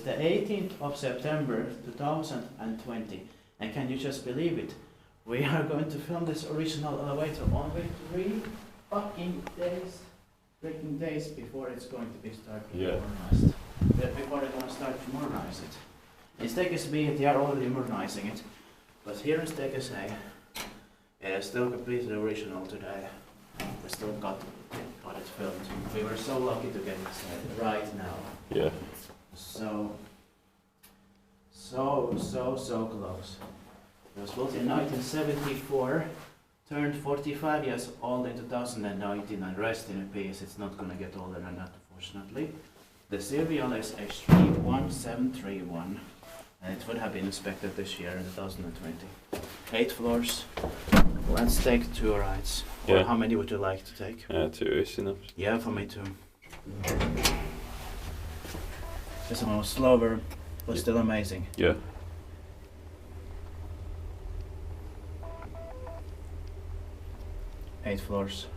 The 18th of September 2020, and can you just believe it? We are going to film this original elevator only 3 fucking days before it's going to be started modernized. Before they're going to start to modernize it. In Stekesby, they are already modernizing it, but here in Stekesby, it is still completely original today. We still got it filmed. We were so lucky to get it right now. Yeah. So close. It was built in 1974, turned 45 years old in 2019, and rest in peace. It's not gonna get older than that, unfortunately. The serial is H31731, and it would have been inspected this year in 2020. 8 floors. Let's take 2 rides. Yeah. Or how many would you like to take? 2 is enough. Yeah, for me too. This one was slower, but still amazing. Yeah. Eight floors.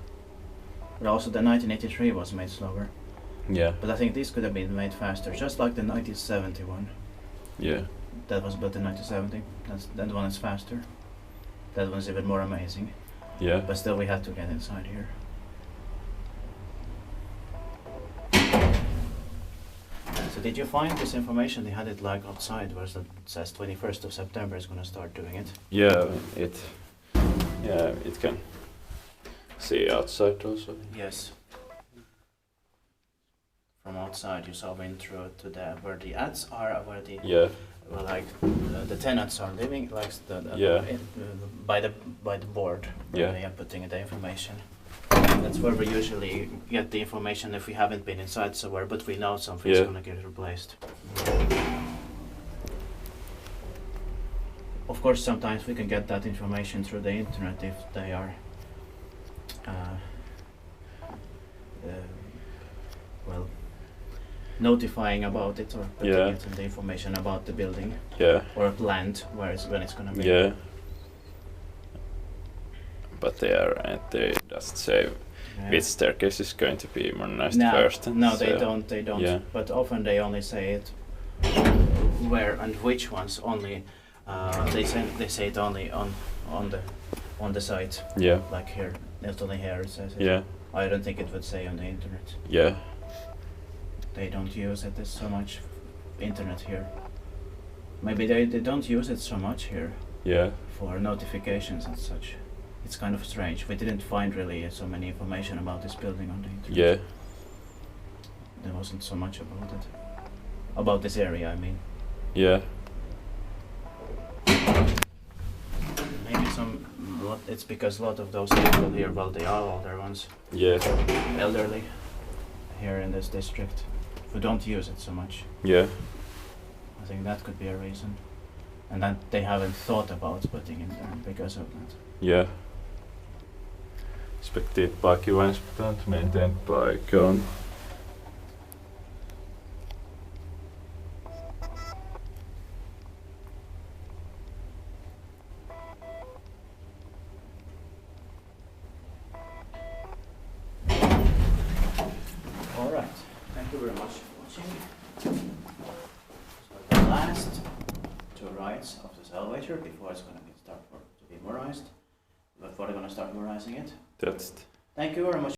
But also the 1983 was made slower. Yeah. But I think this could have been made faster, just like the 1971. Yeah. That was built in 1970. That one is faster. That one's even more amazing. Yeah. But still we had to get inside here. So did you find this information? They had it like outside where it says 21st of September is going to start doing it. Yeah, it can see outside also. Yes. From outside you saw in through to the where the ads are, where the the tenants are living, like by the board where they are putting the information. That's where we usually get the information if we haven't been inside somewhere, but we know something's gonna get replaced. Of course, sometimes we can get that information through the internet if they are notifying about it or putting it in the information about the building or a plant when it's gonna be. Yeah. But they just say which staircase is going to be modernized first. No, they don't. Yeah. But often they only say it where and which ones only. They say it only on the site. Yeah. Like here, not only here it says it. Yeah. I don't think it would say on the internet. Yeah. They don't use it so much. Internet here. Maybe they don't use it so much here. Yeah. For notifications and such. It's kind of strange. We didn't find really so many information about this building on the internet. Yeah. There wasn't so much about it. About this area, I mean. Yeah. Maybe it's because a lot of those people here, well, they are older ones. Yeah. Elderly. Here in this district. Who don't use it so much. Yeah. I think that could be a reason. And that they haven't thought about putting in there because of that. Yeah. Spektiivpaikkivainsplant maintained by Kone. Alright, thank you very much for watching. So the last 2 rides of this elevator before it's going to start to be modernized. Before they're going to start modernizing it. That's Thank you very much.